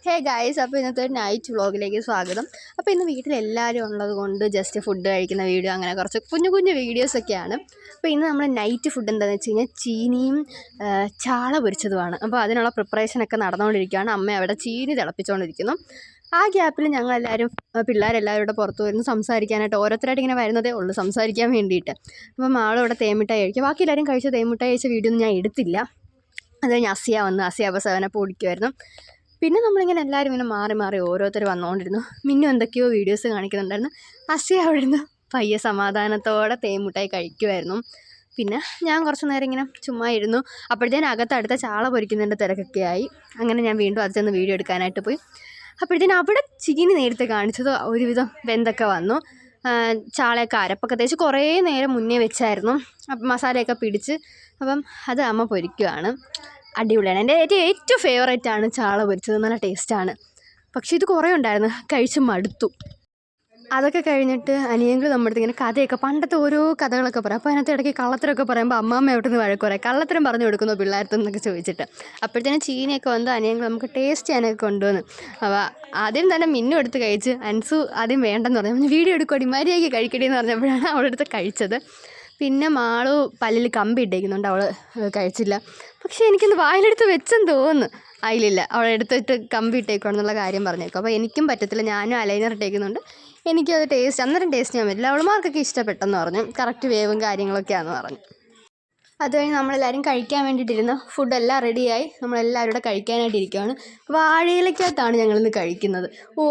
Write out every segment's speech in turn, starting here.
Hey guys, അപ്പോൾ ഇന്നത്തെ ഒരു നൈറ്റ് വ്ളോഗിലേക്ക് സ്വാഗതം. അപ്പോൾ ഇന്ന് വീട്ടിലെല്ലാവരും ഉള്ളത് കൊണ്ട് ജസ്റ്റ് ഫുഡ് കഴിക്കുന്ന വീഡിയോ, അങ്ങനെ കുറച്ച് കുഞ്ഞു കുഞ്ഞു വീഡിയോസൊക്കെയാണ്. അപ്പോൾ ഇന്ന് നമ്മൾ നൈറ്റ് ഫുഡ് എന്താണെന്ന് വെച്ച് കഴിഞ്ഞാൽ ചീനിയും ചാള പൊരിച്ചതുമാണ്. അപ്പോൾ അതിനുള്ള പ്രിപ്പറേഷനൊക്കെ നടന്നുകൊണ്ടിരിക്കുകയാണ്. അമ്മ അവിടെ ചീനി തിളപ്പിച്ചുകൊണ്ടിരിക്കുന്നു. ആ ഗ്യാപ്പിൽ ഞങ്ങളെല്ലാവരും പിള്ളേരെല്ലാവരും ഇവിടെ പുറത്ത് വരുന്നു സംസാരിക്കാനായിട്ട്. ഓരോരുത്തരായിട്ട് ഇങ്ങനെ വരുന്നതേ ഉള്ളൂ സംസാരിക്കാൻ വേണ്ടിയിട്ട്. അപ്പം ആളിവിടെ തേമിട്ടായി കഴിക്കുക. ബാക്കി എല്ലാവരും കഴിച്ച തേമിട്ടായി കഴിച്ച വീഡിയോ ഒന്നും ഞാൻ എടുത്തില്ല. അത് കഴിഞ്ഞ് അസിയ വന്ന് അസിയ അപ്പോൾ 7 ഓടിക്കുമായിരുന്നു. പിന്നെ നമ്മളിങ്ങനെ എല്ലാവരും ഇങ്ങനെ മാറി മാറി ഓരോരുത്തർ വന്നുകൊണ്ടിരുന്നു. മിന്നു എന്തൊക്കെയോ വീഡിയോസ് കാണിക്കുന്നുണ്ടായിരുന്നു. അസിയ അവിടെ നിന്ന് പയ്യെ സമാധാനത്തോടെ തേമുട്ടായി കഴിക്കുമായിരുന്നു. പിന്നെ ഞാൻ കുറച്ച് നേരം ഇങ്ങനെ ചുമ്മാ ഇരുന്നു. അപ്പോഴത്തേനും അകത്തടുത്ത ചാള പൊരിക്കുന്നതിൻ്റെ തിരക്കൊക്കെ ആയി. അങ്ങനെ ഞാൻ വീണ്ടും അത് ചെന്ന് വീഡിയോ എടുക്കാനായിട്ട് പോയി. അപ്പോഴത്തേനും അവിടെ ചീനി നേരത്തെ കാണിച്ചത് ഒരുവിധം വെന്തൊക്കെ വന്നു. ചാളയൊക്കെ അരപ്പൊക്കെ തേച്ച് കുറേ നേരം മുന്നേ വെച്ചായിരുന്നു. അപ്പം മസാലയൊക്കെ പിടിച്ച് അപ്പം അത് അമ്മ പൊരിക്കുകയാണ്. അടിപൊളിയാണ്. എൻ്റെ ഏറ്റവും ഫേവറേറ്റാണ് ചാള പൊരിച്ചത്. നല്ല ടേസ്റ്റാണ്. പക്ഷേ ഇത് കുറേ ഉണ്ടായിരുന്നു, കഴിച്ച് മടുത്തു. അതൊക്കെ കഴിഞ്ഞിട്ട് അനിയങ്ങൾ നമ്മുടെ അടുത്ത് ഇങ്ങനെ കഥയൊക്കെ പണ്ടത്തെ ഓരോ കഥകളൊക്കെ പറയും. അപ്പോൾ അതിനകത്ത് ഇടയ്ക്ക് കള്ളത്തരമൊക്കെ പറയുമ്പോൾ അമ്മാമ്മ എവിടെ നിന്ന് വഴക്ക് പറയും, കള്ളത്തരം പറഞ്ഞു കൊടുക്കുന്നു പിള്ളേർക്കെന്നൊക്കെ ചോദിച്ചിട്ട്. അപ്പോഴത്തേനും ചീനിയൊക്കെ വന്ന് അനിയങ്ങൾ നമുക്ക് ടേസ്റ്റ് ചെയ്യാനൊക്കെ കൊണ്ടുവന്ന്. അപ്പോൾ ആദ്യം തന്നെ മിന്നു എടുത്ത് കഴിച്ച്. അൻസു ആദ്യം വേണ്ടെന്ന് പറഞ്ഞു. വീഡിയോ എടുക്കടി മര്യാദയ്ക്ക് കഴിക്കടി എന്ന് പറഞ്ഞപ്പോഴാണ് അവളെടുത്ത് കഴിച്ചത്. പിന്നെ മാളു പല്ലിൽ കമ്പി ഇട്ടേക്കുന്നുണ്ട്, അവൾ കഴിച്ചില്ല. പക്ഷേ എനിക്കൊന്ന് വായിലെടുത്ത് വെച്ചെന്ന് തോന്നുന്നു. അതിലില്ല, അവളെടുത്തിട്ട് കമ്പി ഇട്ടേക്കുവാണെന്നുള്ള കാര്യം പറഞ്ഞേക്കും. അപ്പോൾ എനിക്കും പറ്റത്തില്ല, ഞാനും അലൈനർ ഇട്ടേക്കുന്നുണ്ട്. എനിക്കത് അന്നേരം ടേസ്റ്റ് ചെയ്യാൻ പറ്റില്ല. അവളുമാർക്കൊക്കെ ഇഷ്ടപ്പെട്ടെന്ന് പറഞ്ഞു. കറക്റ്റ് വേവും കാര്യങ്ങളൊക്കെയാണെന്ന് പറഞ്ഞു. അത് കഴിഞ്ഞ് നമ്മളെല്ലാവരും കഴിക്കാൻ വേണ്ടിയിട്ടിരുന്നു. ഫുഡെല്ലാം റെഡിയായി. നമ്മളെല്ലാവരും കൂടെ കഴിക്കാനായിട്ട് ഇരിക്കുകയാണ്. വാഴയിലക്കകത്താണ് ഞങ്ങളിന്ന് കഴിക്കുന്നത്.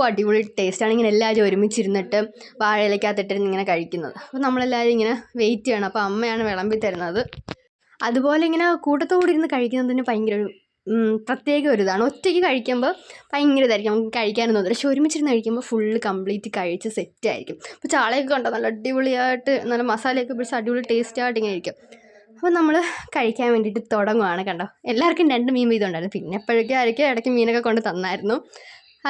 അടിപൊളി ടേസ്റ്റാണ്. ഇങ്ങനെ എല്ലാവരും ഒരുമിച്ചിരുന്നിട്ട് വാഴയിലക്കകത്തിട്ടിരുന്ന് ഇങ്ങനെ കഴിക്കുന്നത്. അപ്പോൾ നമ്മളെല്ലാവരും ഇങ്ങനെ വെയിറ്റ് ചെയ്യണം. അപ്പോൾ അമ്മയാണ് വിളമ്പി തരുന്നത്. അതുപോലെ ഇങ്ങനെ കൂട്ടത്തോടെ ഇരുന്ന് കഴിക്കുന്നതിന് ഭയങ്കര പ്രത്യേക ഒരു ഇതാണ്. ഒറ്റയ്ക്ക് കഴിക്കുമ്പോൾ ഭയങ്കര ഇതായിരിക്കും, നമുക്ക് കഴിക്കാനൊന്നും തോന്നില്ല. പക്ഷെ ഒരുമിച്ചിരുന്ന് കഴിക്കുമ്പോൾ ഫുള്ള് കംപ്ലീറ്റ് കഴിച്ച് സെറ്റായിരിക്കും. അപ്പോൾ ചാളയൊക്കെ കണ്ടോ, നല്ല അടിപൊളിയായിട്ട് നല്ല മസാലയൊക്കെ പിടിച്ച് അടിപൊളി ടേസ്റ്റായിട്ട് ഇങ്ങനെ ഇരിക്കും. അപ്പോൾ നമ്മൾ കഴിക്കാൻ വേണ്ടിയിട്ട് തുടങ്ങുകയാണ്. കണ്ടോ, എല്ലാവർക്കും 2 മീൻ വീതം ഉണ്ടായിരുന്നു. പിന്നെ എപ്പോഴൊക്കെ ആയിരിക്കും ഇടയ്ക്ക് മീനൊക്കെ കൊണ്ട് തന്നായിരുന്നു.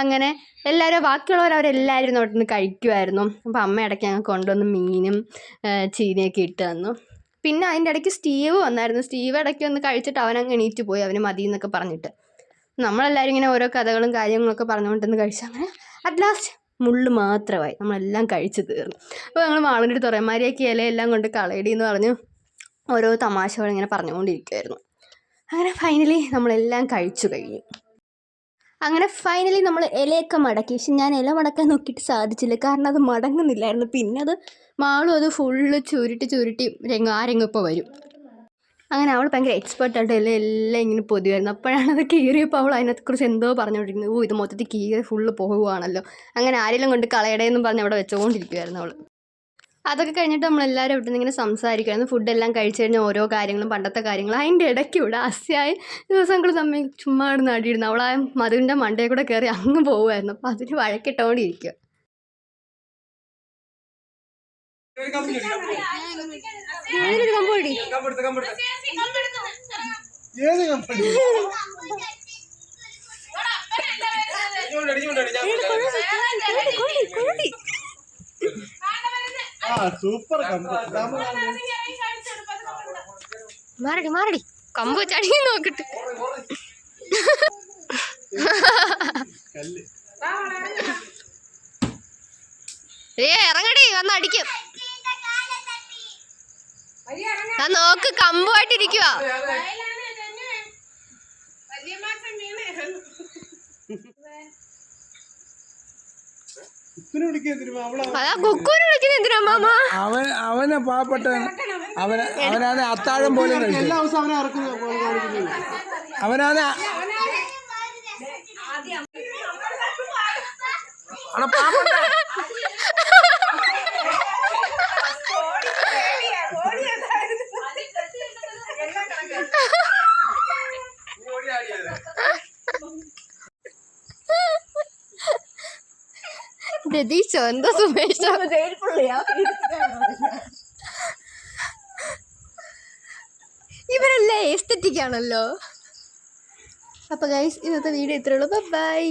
അങ്ങനെ എല്ലാവരും ബാക്കിയുള്ളവരെല്ലാവരും അവിടെ നിന്ന് കഴിക്കുമായിരുന്നു. അപ്പോൾ അമ്മ ഇടയ്ക്ക് ഞങ്ങൾ കൊണ്ടുവന്ന് മീനും ചീനിയൊക്കെ ഇട്ട് തന്നു. പിന്നെ അതിൻ്റെ ഇടയ്ക്ക് സ്റ്റീവ് വന്നായിരുന്നു. സ്റ്റീവ് ഇടയ്ക്ക് ഒന്ന് കഴിച്ചിട്ട് അവനങ്ങ് എണീറ്റ് പോയി, അവന് മതി എന്നൊക്കെ പറഞ്ഞിട്ട്. നമ്മളെല്ലാവരും ഇങ്ങനെ ഓരോ കഥകളും കാര്യങ്ങളൊക്കെ പറഞ്ഞുകൊണ്ടിരുന്ന് കഴിച്ചു. അങ്ങനെ അറ്റ് ലാസ്റ്റ് മുള്ള് മാത്രമായി നമ്മളെല്ലാം കഴിച്ച് തീർന്നു. അപ്പോൾ ഞങ്ങൾ മാളിൻ്റെ അടുത്ത് പറയാം, മര്യാദയ്ക്ക് ഇലയെല്ലാം കൊണ്ട് കളയടി എന്ന് പറഞ്ഞു ഓരോ തമാശകൾ ഇങ്ങനെ പറഞ്ഞുകൊണ്ടിരിക്കുമായിരുന്നു. അങ്ങനെ ഫൈനലി നമ്മളെല്ലാം കഴിച്ചു കഴിഞ്ഞു. അങ്ങനെ ഫൈനലി നമ്മൾ ഇലയൊക്കെ മടക്കി. പക്ഷെ ഞാൻ ഇല മടക്കാൻ നോക്കിയിട്ട് സാധിച്ചില്ല, കാരണം അത് മടങ്ങുന്നില്ലായിരുന്നു. പിന്നെ അത് മാളും അത് ഫുള്ള് ചുരുട്ടി രംഗപ്പോൾ വരും. അങ്ങനെ അവൾ ഭയങ്കര എക്സ്പെർട്ടായിട്ട് എല്ലാം ഇങ്ങനെ പൊതിയായിരുന്നു. അപ്പോഴാണ് അത് കീറിയപ്പോൾ അവൾ അതിനെക്കുറിച്ച് എന്തോ പറഞ്ഞുകൊണ്ടിരിക്കുന്നത്. ഇത് മൊത്തത്തിൽ കീറി ഫുള്ള് പോകുകയാണല്ലോ, അങ്ങനെ ആരെങ്കിലും കൊണ്ട് കളയടേന്നും പറഞ്ഞ് അവിടെ വെച്ചുകൊണ്ടിരിക്കുമായിരുന്നു അവൾ. അതൊക്കെ കഴിഞ്ഞിട്ട് നമ്മളെല്ലാവരും ഇവിടെ നിന്ന് ഇങ്ങനെ സംസാരിക്കുമായിരുന്നു. ഫുഡെല്ലാം കഴിച്ച് കഴിഞ്ഞാൽ ഓരോ കാര്യങ്ങളും പണ്ടത്തെ കാര്യങ്ങളും. അതിൻ്റെ ഇടയ്ക്ക് ഇവിടെ അസ്യായി ദിവസങ്ങൾ തമ്മിൽ ചുമ്മാ ഇടുന്ന അടിയിടുന്നു. അവൾ ആ മധുവിൻ്റെ മണ്ടയിൽ കൂടെ കയറി അങ്ങ് പോകുമായിരുന്നു. അപ്പോൾ അതിന് വഴക്കിട്ടുകൊണ്ടിരിക്കുക. സൂപ്പർ മാറടി കമ്പ് ചടി നോക്കിട്ട്. ഇറങ്ങടി, വന്ന് അടിക്കും. നോക്ക്, കമ്പുമായിട്ടിരിക്കുക. അതാ കുക്കുവിനെ വിളിക്കുന്ന എന്തിനാ മാമ? അവനെ പാവപ്പെട്ട അവനാണ് അത്താഴം പോലും അവനാണ് രതീശോ എന്താ സുമേഷോ ഇവരെല്ലാം എസ്തെറ്റിക് ആണല്ലോ. അപ്പോൾ ഗൈസ്, ഇന്നത്തെ വീഡിയോ ഇത്രയുള്ളൂ. ബൈ.